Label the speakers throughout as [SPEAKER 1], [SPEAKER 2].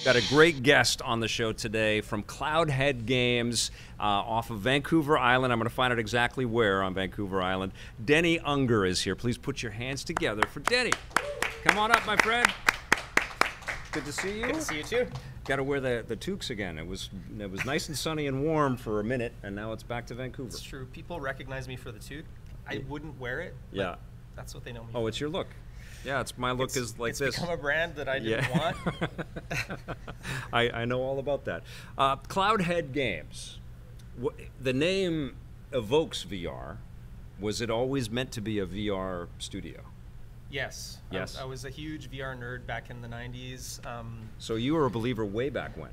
[SPEAKER 1] Got a great guest on the show today from Cloudhead Games off of Vancouver Island. I'm going to find out exactly where on Vancouver Island. Denny Unger is here. Please put your hands together for Denny. Come on up, my friend. Good to see you.
[SPEAKER 2] Good to see you too.
[SPEAKER 1] Got to wear the toques again. It was nice and sunny and warm for a minute, and now it's back to Vancouver.
[SPEAKER 2] It's true. People recognize me for the toque. I wouldn't wear it.
[SPEAKER 1] Yeah.
[SPEAKER 2] That's what they know me.
[SPEAKER 1] Oh, it's your look. Yeah, my look is like this.
[SPEAKER 2] It's become a brand that I didn't want.
[SPEAKER 1] I know all about that. Cloudhead Games. The name evokes VR. Was it always meant to be a VR studio?
[SPEAKER 2] Yes.
[SPEAKER 1] Yes.
[SPEAKER 2] I was a huge VR nerd back in the 90s.
[SPEAKER 1] So you were a believer way back when?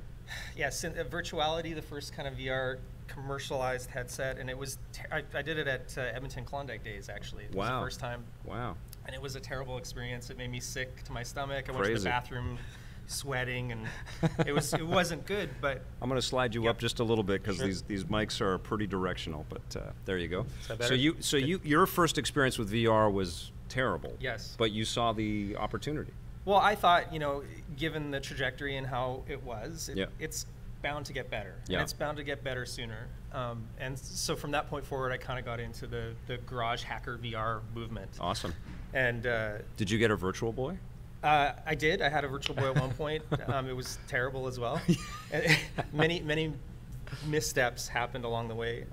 [SPEAKER 2] Yes, Virtuality, the first kind of VR commercialized headset, and it was I did it at Edmonton Klondike Days, actually. It was the first time.
[SPEAKER 1] Wow. And
[SPEAKER 2] it was a terrible experience. It made me sick to my stomach. I went to the bathroom sweating, and it wasn't good. But
[SPEAKER 1] I'm going to slide you up just a little bit because these mics are pretty directional. But there you go. Your first experience with VR was terrible.
[SPEAKER 2] Yes.
[SPEAKER 1] But you saw the opportunity.
[SPEAKER 2] Well, I thought, given the trajectory and how it was, it's bound to get better.
[SPEAKER 1] Yeah.
[SPEAKER 2] And it's bound to get better sooner. And so from that point forward, I kind of got into the garage hacker VR movement.
[SPEAKER 1] Awesome.
[SPEAKER 2] And
[SPEAKER 1] did you get a Virtual Boy?
[SPEAKER 2] I did. I had a Virtual Boy at one point. It was terrible as well. Many missteps happened along the way.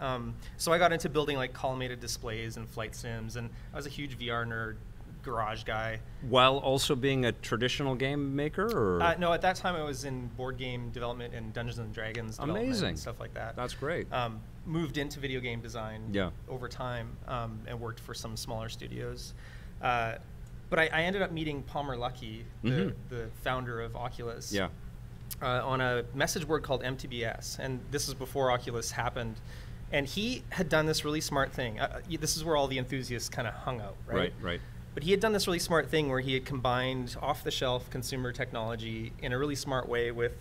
[SPEAKER 2] So I got into building like collimated displays and flight sims, and I was a huge VR nerd, garage guy.
[SPEAKER 1] While also being a traditional game maker? Or?
[SPEAKER 2] No, at that time I was in board game development and Dungeons and Dragons development and stuff like that.
[SPEAKER 1] That's great.
[SPEAKER 2] Moved into video game design over time and worked for some smaller studios. But I ended up meeting Palmer Luckey, the founder of Oculus, on a message board called MTBS. And this is before Oculus happened. And he had done this really smart thing. This is where all the enthusiasts kind of hung out, right?
[SPEAKER 1] Right.
[SPEAKER 2] But he had done this really smart thing where he had combined off-the-shelf consumer technology in a really smart way with,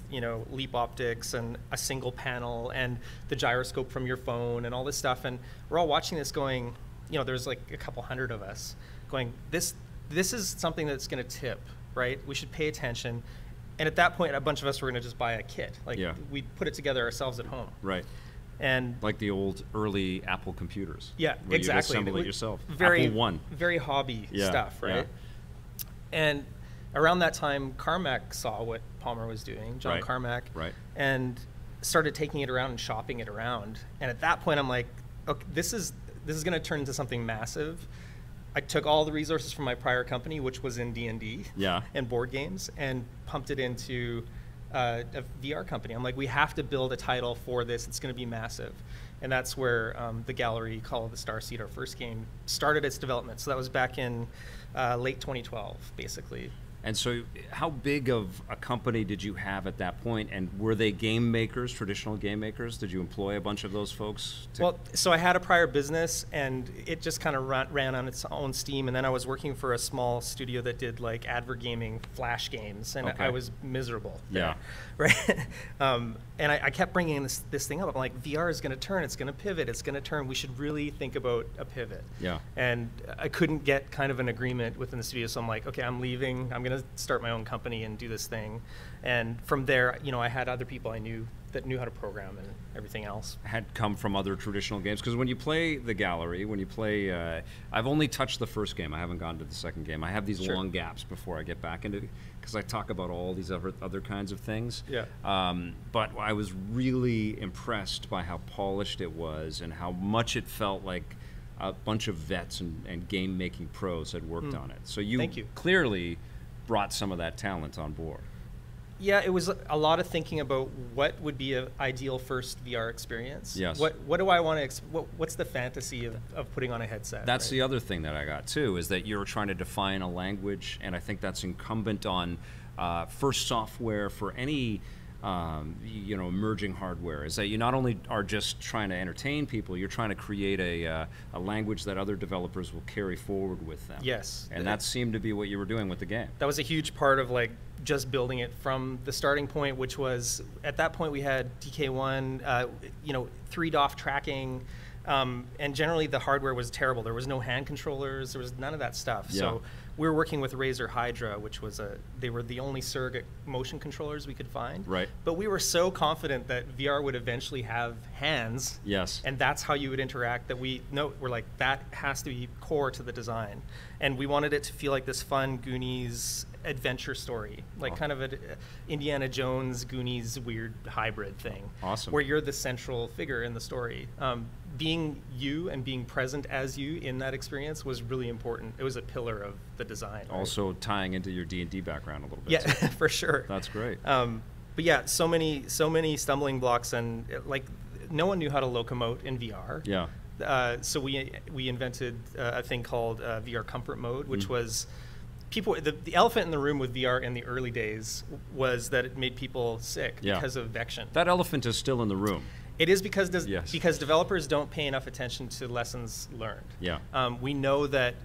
[SPEAKER 2] leap optics and a single panel and the gyroscope from your phone and all this stuff. And we're all watching this going, there's like a couple hundred of us going, this is something that's going to tip, right? We should pay attention. And at that point, a bunch of us were going to just buy a kit. We put it together ourselves at home.
[SPEAKER 1] Right.
[SPEAKER 2] And
[SPEAKER 1] like the old early Apple computers.
[SPEAKER 2] Yeah,
[SPEAKER 1] where
[SPEAKER 2] exactly.
[SPEAKER 1] You assemble it yourself.
[SPEAKER 2] Very,
[SPEAKER 1] Apple I.
[SPEAKER 2] Very hobby stuff, right?
[SPEAKER 1] Yeah.
[SPEAKER 2] And around that time, Carmack saw what Palmer was doing, John Carmack, and started taking it around and shopping it around. And at that point, I'm like, okay, this is going to turn into something massive. I took all the resources from my prior company, which was in D&D and board games, and pumped it into a VR company. I'm like, we have to build a title for this. It's going to be massive. And that's where the gallery, Call of the Starseed, our first game, started its development. So that was back in late 2012, basically.
[SPEAKER 1] And so how big of a company did you have at that point? And were they game makers, traditional game makers? Did you employ a bunch of those folks?
[SPEAKER 2] Well, so I had a prior business, and it just kind of ran on its own steam. And then I was working for a small studio that did like advergaming flash games, and I was miserable.
[SPEAKER 1] Yeah.
[SPEAKER 2] Right. And I kept bringing this thing up. I'm like, VR is going to turn. It's going to pivot. It's going to turn. We should really think about a pivot.
[SPEAKER 1] Yeah.
[SPEAKER 2] And I couldn't get kind of an agreement within the studio. So I'm like, okay, I'm leaving. I'm going to start my own company and do this thing. And from there, I had other people I knew that knew how to program and everything else.
[SPEAKER 1] Had come from other traditional games. Because when you play the gallery, when you play, I've only touched the first game. I haven't gone to the second game. I have these long gaps before I get back into it, because I talk about all these other kinds of things.
[SPEAKER 2] Yeah.
[SPEAKER 1] But I was really impressed by how polished it was and how much it felt like a bunch of vets and game-making pros had worked on it. So you clearly brought some of that talent on board.
[SPEAKER 2] Yeah, it was a lot of thinking about what would be an ideal first VR experience.
[SPEAKER 1] Yes.
[SPEAKER 2] What do I want to? What's the fantasy of putting on a headset?
[SPEAKER 1] That's the other thing that I got too, is that you're trying to define a language, and I think that's incumbent on first software for any emerging hardware, is that you not only are just trying to entertain people, you're trying to create a language that other developers will carry forward with them.
[SPEAKER 2] Yes.
[SPEAKER 1] And that seemed to be what you were doing with the game.
[SPEAKER 2] That was a huge part of just building it from the starting point, which was, at that point we had DK1, 3 DOF tracking, And generally the hardware was terrible. There was no hand controllers. There was none of that stuff.
[SPEAKER 1] Yeah.
[SPEAKER 2] So we were working with Razer Hydra, which was they were the only surrogate motion controllers we could find.
[SPEAKER 1] Right.
[SPEAKER 2] But we were so confident that VR would eventually have hands.
[SPEAKER 1] Yes.
[SPEAKER 2] And that's how you would interact, that we're like, that has to be core to the design. And we wanted it to feel like this fun Goonies adventure story, like kind of an Indiana Jones Goonies weird hybrid thing.
[SPEAKER 1] Awesome.
[SPEAKER 2] Where you're the central figure in the story. Being you and being present as you in that experience was really important. It was a pillar of the design.
[SPEAKER 1] Also tying into your D&D background a little bit.
[SPEAKER 2] Yeah, for sure.
[SPEAKER 1] That's great.
[SPEAKER 2] But yeah, so many stumbling blocks, and like no one knew how to locomote in VR.
[SPEAKER 1] Yeah.
[SPEAKER 2] So we invented a thing called VR comfort mode, which was the elephant in the room with VR in the early days was that it made people sick because of vection.
[SPEAKER 1] That elephant is still in the room.
[SPEAKER 2] It is because developers don't pay enough attention to lessons learned.
[SPEAKER 1] Yeah.
[SPEAKER 2] We know that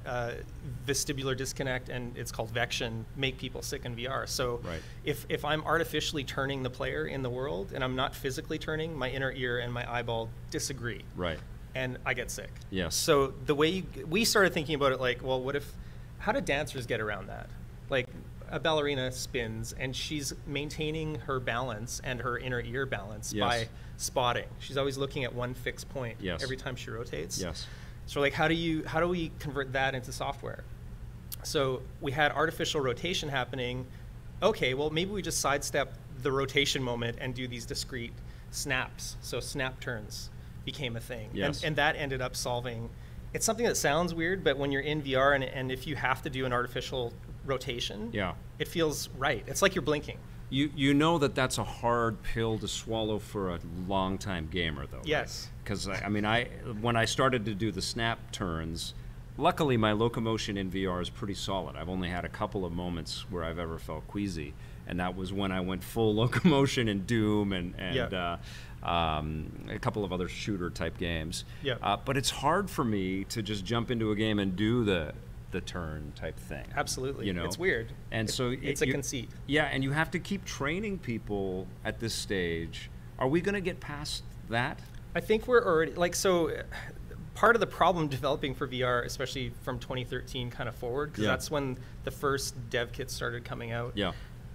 [SPEAKER 2] vestibular disconnect, and it's called vection, make people sick in VR. So if I'm artificially turning the player in the world and I'm not physically turning, my inner ear and my eyeball disagree.
[SPEAKER 1] Right.
[SPEAKER 2] And I get sick.
[SPEAKER 1] Yes.
[SPEAKER 2] So the way we started thinking about it, like, well, how do dancers get around that? Like, a ballerina spins and she's maintaining her balance and her inner ear balance by spotting. She's always looking at one fixed point every time she rotates.
[SPEAKER 1] Yes.
[SPEAKER 2] So like, how do we convert that into software? So we had artificial rotation happening. Okay, well, maybe we just sidestep the rotation moment and do these discrete snaps. So snap turns became a thing.
[SPEAKER 1] Yes.
[SPEAKER 2] And that ended up solving. It's something that sounds weird, but when you're in VR and if you have to do an artificial rotation, it feels right. It's like you're blinking.
[SPEAKER 1] You know that's a hard pill to swallow for a long-time gamer, though.
[SPEAKER 2] Yes.
[SPEAKER 1] Because, I mean, when I started to do the snap turns, luckily my locomotion in VR is pretty solid. I've only had a couple of moments where I've ever felt queasy, and that was when I went full locomotion in Doom and a couple of other shooter-type games.
[SPEAKER 2] Yeah.
[SPEAKER 1] But it's hard for me to just jump into a game and do the turn type thing.
[SPEAKER 2] Absolutely.
[SPEAKER 1] You know?
[SPEAKER 2] It's weird.
[SPEAKER 1] And so
[SPEAKER 2] it's a conceit.
[SPEAKER 1] Yeah, and you have to keep training people at this stage. Are we going to get past that?
[SPEAKER 2] I think we're already, like, so part of the problem developing for VR, especially from 2013 kind of forward, because that's when the first dev kits started coming out,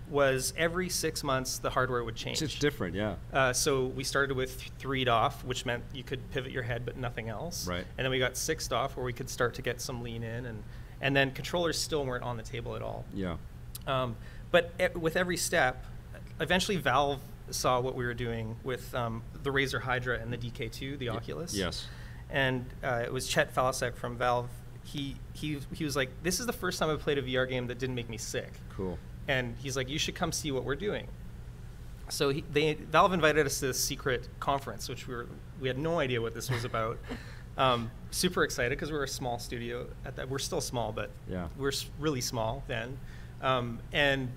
[SPEAKER 2] was every 6 months the hardware would change.
[SPEAKER 1] It's different, yeah.
[SPEAKER 2] So we started with 3DOF, which meant you could pivot your head but nothing else.
[SPEAKER 1] Right.
[SPEAKER 2] And then we got 6DOF, where we could start to get some lean in, and then controllers still weren't on the table at all.
[SPEAKER 1] Yeah.
[SPEAKER 2] But with every step, eventually Valve saw what we were doing with the Razer Hydra and the DK2, the Oculus.
[SPEAKER 1] Yes.
[SPEAKER 2] And it was Chet Falasek from Valve. He was like, this is the first time I played a VR game that didn't make me sick.
[SPEAKER 1] Cool.
[SPEAKER 2] And he's like, you should come see what we're doing. So Valve invited us to this secret conference, which we had no idea what this was about. Super excited because we're a small studio at that. We're still small, but we're really small then. And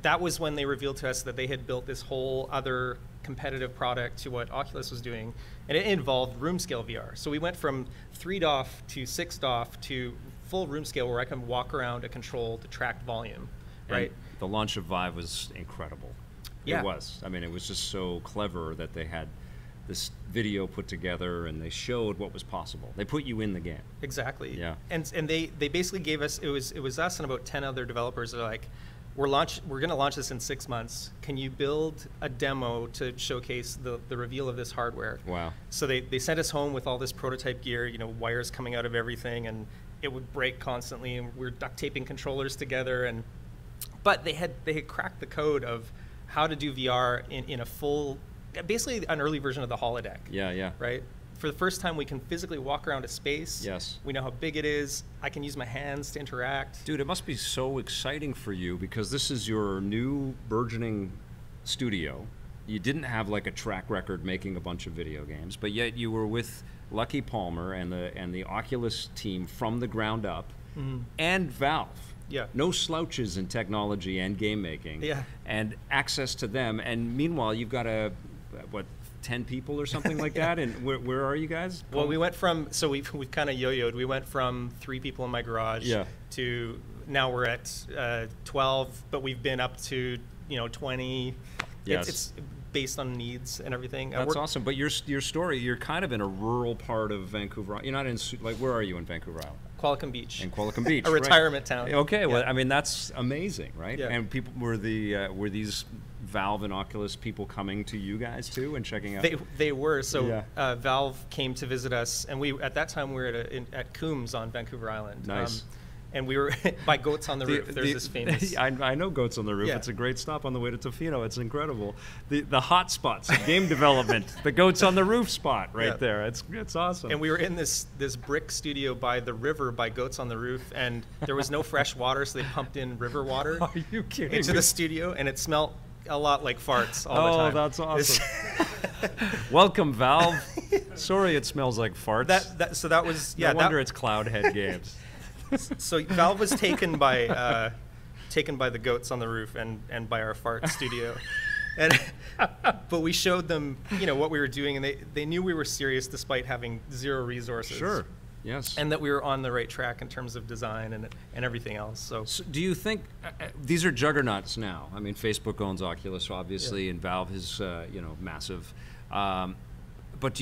[SPEAKER 2] that was when they revealed to us that they had built this whole other competitive product to what Oculus was doing, and it involved room scale VR. So we went from 3DOF to 6DOF to full room scale, where I can walk around a controlled tracked volume. Right.
[SPEAKER 1] And the launch of Vive was incredible.
[SPEAKER 2] Yeah.
[SPEAKER 1] It was. I mean, it was just so clever that they had this video put together and they showed what was possible. They put you in the game.
[SPEAKER 2] Exactly.
[SPEAKER 1] Yeah.
[SPEAKER 2] And they basically gave us, it was us and about 10 other developers that are like, we're going to launch this in 6 months. Can you build a demo to showcase the reveal of this hardware?
[SPEAKER 1] Wow.
[SPEAKER 2] So they sent us home with all this prototype gear, wires coming out of everything, and it would break constantly, and we're duct taping controllers together, but they had cracked the code of how to do VR in a full, basically an early version of the holodeck.
[SPEAKER 1] Yeah.
[SPEAKER 2] Right? For the first time, we can physically walk around a space.
[SPEAKER 1] Yes.
[SPEAKER 2] We know how big it is. I can use my hands to interact.
[SPEAKER 1] Dude, it must be so exciting for you, because this is your new burgeoning studio. You didn't have like a track record making a bunch of video games, but yet you were with Lucky Palmer and the Oculus team from the ground up, and Valve.
[SPEAKER 2] Yeah.
[SPEAKER 1] No slouches in technology and game making.
[SPEAKER 2] Yeah.
[SPEAKER 1] And access to them. And meanwhile, you've got 10 people or something like that? And where are you guys?
[SPEAKER 2] Well, we went from, so we've kind of yo-yoed. We went from 3 people in my garage to now we're at 12, but we've been up to 20.
[SPEAKER 1] Yes.
[SPEAKER 2] It's based on needs and everything.
[SPEAKER 1] That's awesome. But your story, you're kind of in a rural part of Vancouver. You're not in, like, where are you in Vancouver Island?
[SPEAKER 2] Qualicum Beach.
[SPEAKER 1] In Qualicum Beach,
[SPEAKER 2] a retirement town.
[SPEAKER 1] Okay, yeah. Well, I mean, that's amazing, right?
[SPEAKER 2] Yeah.
[SPEAKER 1] And people were these Valve and Oculus people coming to you guys too and checking out?
[SPEAKER 2] They were. So Valve came to visit us, and at that time we were at Coombs on Vancouver Island.
[SPEAKER 1] Nice.
[SPEAKER 2] And we were by Goats on the Roof. There's this famous.
[SPEAKER 1] I know Goats on the Roof.
[SPEAKER 2] Yeah.
[SPEAKER 1] It's a great stop on the way to Tofino. It's incredible. The hot spots of game development. The Goats on the Roof spot right there. It's awesome.
[SPEAKER 2] And we were in this brick studio by the river by Goats on the Roof, and there was no fresh water, so they pumped in river water
[SPEAKER 1] Are you kidding
[SPEAKER 2] into
[SPEAKER 1] me?
[SPEAKER 2] the studio, and it smelled a lot like farts all the time.
[SPEAKER 1] Oh, that's awesome. Welcome, Valve. Sorry it smells like farts.
[SPEAKER 2] So that was
[SPEAKER 1] No wonder it's Cloudhead Games.
[SPEAKER 2] So Valve was taken by the Goats on the Roof and by our fart studio, but we showed them what we were doing, and they knew we were serious despite having zero resources.
[SPEAKER 1] Sure. Yes.
[SPEAKER 2] And that we were on the right track in terms of design and everythdo else. So
[SPEAKER 1] do you think these are juggernauts now? I mean, Facebook owns Oculus, obviously, and Valve is massive. But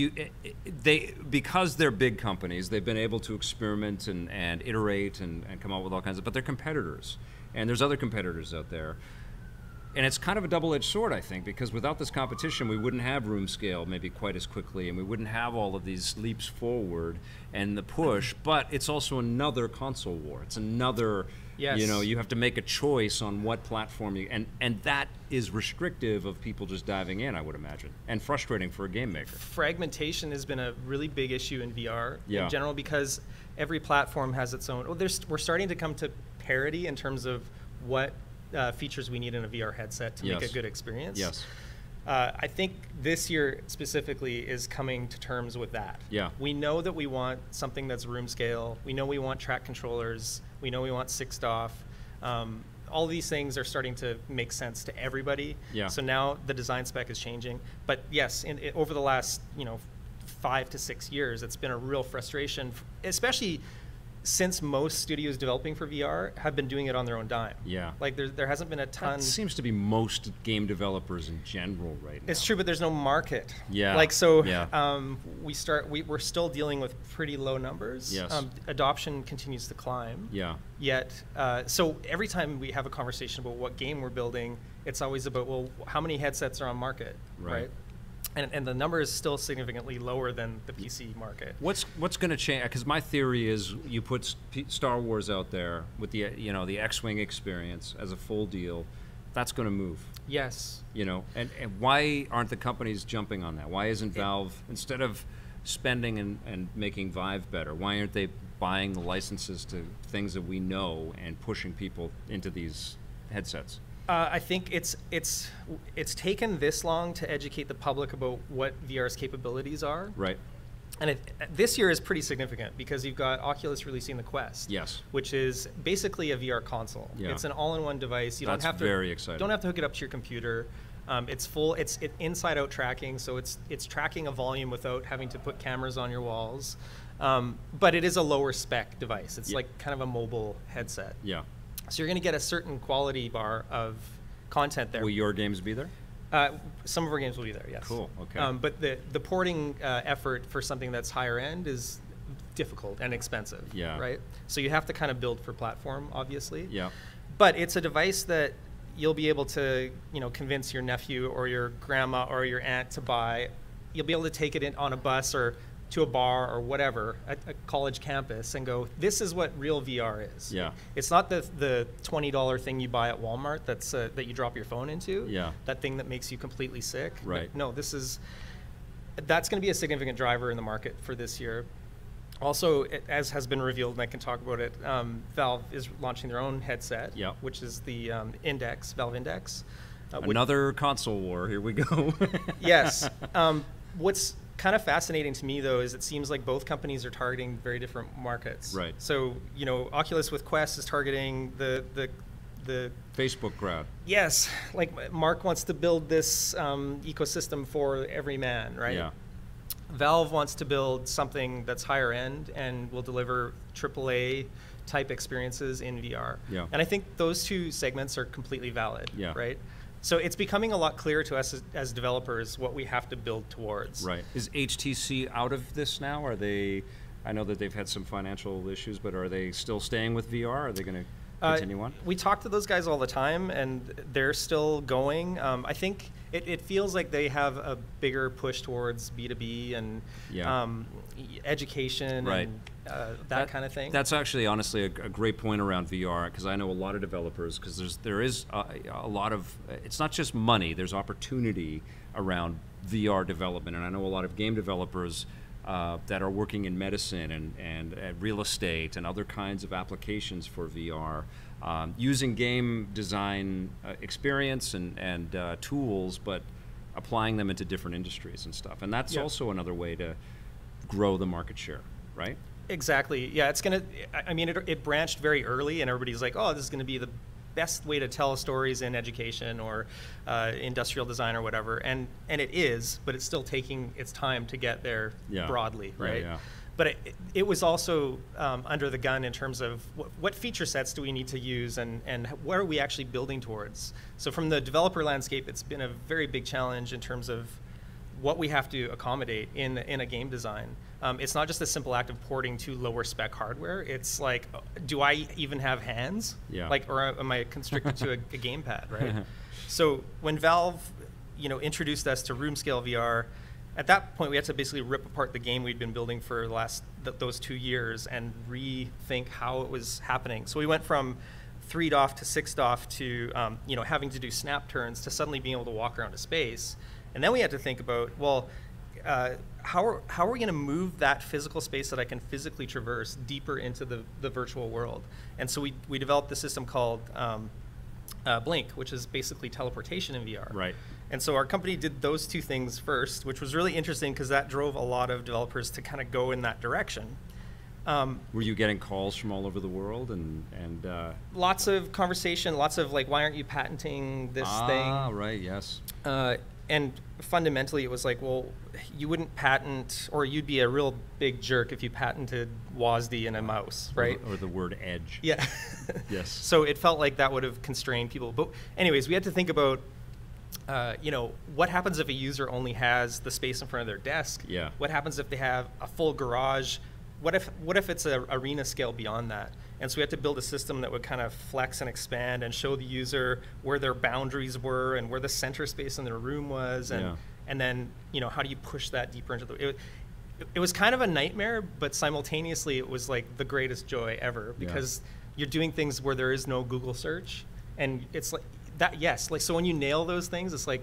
[SPEAKER 1] because they're big companies, they've been able to experiment and iterate and come up with all kinds of, but they're competitors. And there's other competitors out there. And it's kind of a double-edged sword, I think, because without this competition, we wouldn't have room scale maybe quite as quickly, and we wouldn't have all of these leaps forward and the push, but it's also another console war. It's another, you have to make a choice on what platform and that is restrictive of people just diving in, I would imagine, and frustrating for a game maker.
[SPEAKER 2] Fragmentation has been a really big issue in VR in general, because every platform has its own, we're starting to come to parity in terms of what features we need in a VR headset to make a good experience.
[SPEAKER 1] Yes.
[SPEAKER 2] I think this year specifically is coming to terms with that.
[SPEAKER 1] Yeah.
[SPEAKER 2] We know that we want something that's room scale. We know we want track controllers. We know we want 6DoF. All these things are starting to make sense to everybody.
[SPEAKER 1] Yeah.
[SPEAKER 2] So now the design spec is changing. But yes, over the last 5 to 6 years, it's been a real frustration, especially since most studios developing for VR have been doing it on their own dime.
[SPEAKER 1] Yeah.
[SPEAKER 2] Like there hasn't been a ton.
[SPEAKER 1] That seems to be most game developers in general right now.
[SPEAKER 2] It's true, but there's no market.
[SPEAKER 1] Yeah.
[SPEAKER 2] Like we're still dealing with pretty low numbers.
[SPEAKER 1] Yes.
[SPEAKER 2] Adoption continues to climb.
[SPEAKER 1] Yeah.
[SPEAKER 2] Yet, so every time we have a conversation about what game we're building, it's always about, well, how many headsets are on market, right? And the number is still significantly lower than the PC market.
[SPEAKER 1] What's going to change? Because my theory is you put Star Wars out there with the the X-wing experience as a full deal, that's going to move.
[SPEAKER 2] Yes.
[SPEAKER 1] And why aren't the companies jumping on that? Why isn't Valve, instead of spending and making Vive better, why aren't they buying the licenses to things that we know and pushing people into these headsets?
[SPEAKER 2] I think it's taken this long to educate the public about what VR's capabilities are.
[SPEAKER 1] Right.
[SPEAKER 2] And this year is pretty significant because you've got Oculus releasing the Quest.
[SPEAKER 1] Yes.
[SPEAKER 2] Which is basically a VR console. Yeah. It's an all-in-one device. You don't have to hook it up to your computer. It's inside-out tracking, so it's tracking a volume without having to put cameras on your walls. But it is a lower spec device. It's like kind of a mobile headset.
[SPEAKER 1] Yeah.
[SPEAKER 2] So you're going to get a certain quality bar of content there.
[SPEAKER 1] Will your games be there?
[SPEAKER 2] Some of our games will be there, yes.
[SPEAKER 1] Cool, okay.
[SPEAKER 2] But the porting effort for something that's higher end is difficult and expensive, right? So you have to kind of build for platform, obviously.
[SPEAKER 1] Yeah.
[SPEAKER 2] But it's a device that you'll be able to, convince your nephew or your grandma or your aunt to buy. You'll be able to take it in on a bus or to a bar or whatever, a college campus, and go, this is what real VR is.
[SPEAKER 1] Yeah.
[SPEAKER 2] It's not the $20 thing you buy at Walmart that's that you drop your phone into.
[SPEAKER 1] Yeah.
[SPEAKER 2] That thing that makes you completely sick.
[SPEAKER 1] Right.
[SPEAKER 2] No, that's going to be a significant driver in the market for this year. Also, as has been revealed, and I can talk about it, Valve is launching their own headset, which is the Valve Index.
[SPEAKER 1] Another console war, here we go.
[SPEAKER 2] Yes. What's kind of fascinating to me, though, is it seems like both companies are targeting very different markets.
[SPEAKER 1] Right.
[SPEAKER 2] So, Oculus with Quest is targeting the
[SPEAKER 1] Facebook crowd.
[SPEAKER 2] Yes. Like Mark wants to build this ecosystem for every man, right?
[SPEAKER 1] Yeah.
[SPEAKER 2] Valve wants to build something that's higher end and will deliver AAA type experiences in VR.
[SPEAKER 1] Yeah.
[SPEAKER 2] And I think those two segments are completely valid, right? So it's becoming a lot clearer to us as developers what we have to build towards.
[SPEAKER 1] Right. Is HTC out of this now? Are they? I know that they've had some financial issues, but are they still staying with VR? Are they going to continue on?
[SPEAKER 2] We talk to those guys all the time, and they're still going. I think it feels like they have a bigger push towards B2B and education and that kind of thing.
[SPEAKER 1] That's actually, honestly, a great point around VR, because I know a lot of developers, because there is a lot of, it's not just money, there's opportunity around VR development, and I know a lot of game developers that are working in medicine and real estate and other kinds of applications for VR, using game design experience and tools, but applying them into different industries and stuff. And that's also another way to grow the market share, right?
[SPEAKER 2] Exactly. Yeah, it's gonna. I mean, it branched very early, and everybody's like, "Oh, this is going to be the best way to tell stories in education or industrial design or whatever," and it is, but it's still taking its time to get there broadly, right?
[SPEAKER 1] Yeah.
[SPEAKER 2] But it was also under the gun in terms of what feature sets do we need to use, and what are we actually building towards. So from the developer landscape, it's been a very big challenge in terms of what we have to accommodate in a game design. It's not just a simple act of porting to lower spec hardware. It's like, do I even have hands?
[SPEAKER 1] Yeah.
[SPEAKER 2] Like, or am I constricted to a gamepad, right? So when Valve, introduced us to room scale VR, at that point we had to basically rip apart the game we'd been building for the last those 2 years and rethink how it was happening. So we went from 3 DoF to 6 DoF to having to do snap turns to suddenly being able to walk around a space. And then we had to think about, well, how are we going to move that physical space that I can physically traverse deeper into the virtual world? And so we developed a system called Blink, which is basically teleportation in VR.
[SPEAKER 1] Right.
[SPEAKER 2] And so our company did those 2 things first, which was really interesting because that drove a lot of developers to kind of go in that direction.
[SPEAKER 1] Were you getting calls from all over the world and
[SPEAKER 2] lots of conversation, lots of like, why aren't you patenting this thing?
[SPEAKER 1] Ah, right, yes.
[SPEAKER 2] And fundamentally, it was like, well, you wouldn't patent, or you'd be a real big jerk if you patented WASD in a mouse, right?
[SPEAKER 1] Or the word edge.
[SPEAKER 2] Yeah.
[SPEAKER 1] Yes.
[SPEAKER 2] So it felt like that would have constrained people. But anyways, we had to think about, what happens if a user only has the space in front of their desk?
[SPEAKER 1] Yeah.
[SPEAKER 2] What happens if they have a full garage? What if it's an arena scale beyond that? And so we had to build a system that would kind of flex and expand and show the user where their boundaries were and where the center space in their room was, and then how do you push that deeper into the. It was kind of a nightmare, but simultaneously it was like the greatest joy ever, because you're doing things where there is no Google search, and it's like that. Yes, like, so when you nail those things, it's like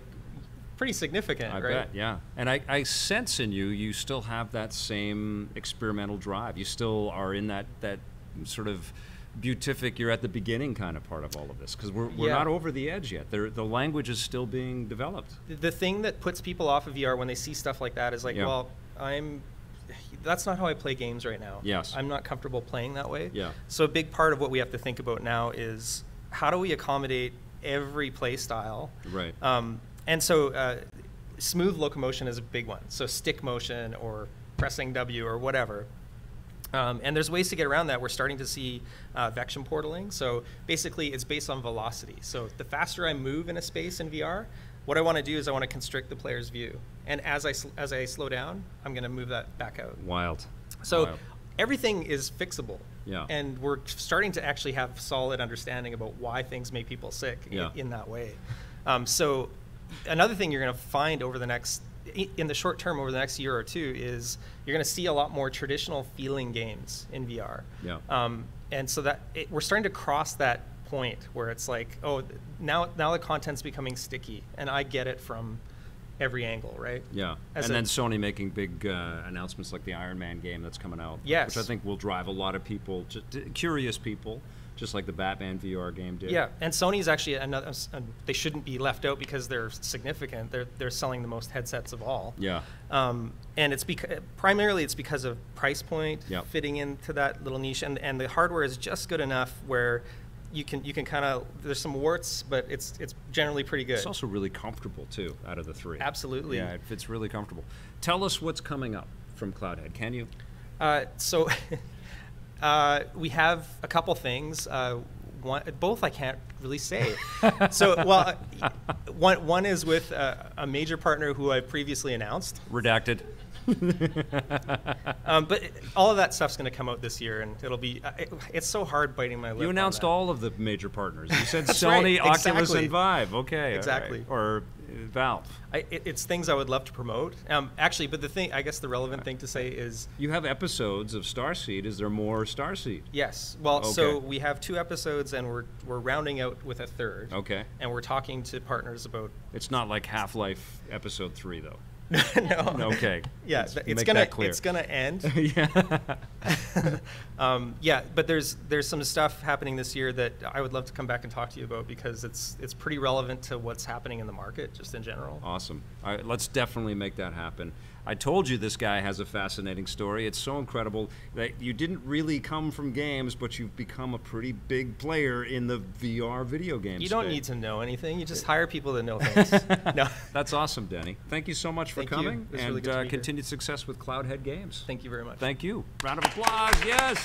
[SPEAKER 2] pretty significant,
[SPEAKER 1] I
[SPEAKER 2] right?
[SPEAKER 1] bet, yeah. And I sense in you still have that same experimental drive. You still are in that sort of beatific, you're at the beginning kind of part of all of this, because we're not over the edge yet. The language is still being developed.
[SPEAKER 2] The thing that puts people off of VR when they see stuff like that is like, well, that's not how I play games right now.
[SPEAKER 1] Yes.
[SPEAKER 2] I'm not comfortable playing that way.
[SPEAKER 1] Yeah.
[SPEAKER 2] So a big part of what we have to think about now is how do we accommodate every play style?
[SPEAKER 1] Right.
[SPEAKER 2] And so smooth locomotion is a big one. So stick motion or pressing W or whatever. And there's ways to get around that. We're starting to see vection portaling. So basically, it's based on velocity. So the faster I move in a space in VR, what I want to do is I want to constrict the player's view. And as I slow down, I'm going to move that back out.
[SPEAKER 1] Wild.
[SPEAKER 2] So everything is fixable.
[SPEAKER 1] Yeah.
[SPEAKER 2] And we're starting to actually have solid understanding about why things make people sick in that way. So another thing you're going to find in the short term over the next year or 2 is you're going to see a lot more traditional feeling games in VR.
[SPEAKER 1] Yeah.
[SPEAKER 2] And so we're starting to cross that point where it's like, oh, now the content's becoming sticky, and I get it from every angle, right?
[SPEAKER 1] Yeah. And then Sony making big announcements like the Iron Man game that's coming out,
[SPEAKER 2] yes,
[SPEAKER 1] which I think will drive a lot of people, curious people, just like the Batman VR game did.
[SPEAKER 2] Yeah, and Sony's actually they shouldn't be left out because they're significant. They're selling the most headsets of all.
[SPEAKER 1] Yeah.
[SPEAKER 2] And it's primarily because of price point, fitting into that little niche, and the hardware is just good enough where you can kind of, there's some warts, but it's generally pretty good.
[SPEAKER 1] It's also really comfortable too, out of the 3.
[SPEAKER 2] Absolutely.
[SPEAKER 1] Yeah, it's really comfortable. Tell us what's coming up from Cloudhead, can you?
[SPEAKER 2] So we have a couple things. both I can't really say. So, well, one is with a major partner who I previously announced.
[SPEAKER 1] Redacted.
[SPEAKER 2] But all of that stuff's going to come out this year, and it'll be. It's so hard biting my lip.
[SPEAKER 1] You announced all of the major partners. You said Sony,
[SPEAKER 2] right,
[SPEAKER 1] Oculus,
[SPEAKER 2] exactly.
[SPEAKER 1] and Vive. Okay,
[SPEAKER 2] exactly.
[SPEAKER 1] Right. Or Valve.
[SPEAKER 2] It's things I would love to promote. Actually, but I guess the relevant thing to say is
[SPEAKER 1] you have episodes of Starseed. Is there more Starseed?
[SPEAKER 2] Yes. Well,
[SPEAKER 1] okay.
[SPEAKER 2] So we have 2 episodes, and we're rounding out with a 3rd.
[SPEAKER 1] Okay.
[SPEAKER 2] And we're talking to partners about.
[SPEAKER 1] It's not like Half-Life Episode 3, though.
[SPEAKER 2] No.
[SPEAKER 1] Okay.
[SPEAKER 2] Yeah, it's gonna end.
[SPEAKER 1] Yeah.
[SPEAKER 2] Yeah, but there's some stuff happening this year that I would love to come back and talk to you about because it's pretty relevant to what's happening in the market just in general.
[SPEAKER 1] Awesome. All right, let's definitely make that happen. I told you this guy has a fascinating story. It's so incredible that you didn't really come from games, but you've become a pretty big player in the VR video game
[SPEAKER 2] You don't need to know anything. You just hire people that know things. No.
[SPEAKER 1] That's awesome, Denny. Thank you so much for coming.
[SPEAKER 2] It was
[SPEAKER 1] and
[SPEAKER 2] really good to be
[SPEAKER 1] continued success with Cloudhead Games.
[SPEAKER 2] Thank you very much.
[SPEAKER 1] Thank you. Round of applause. Yes.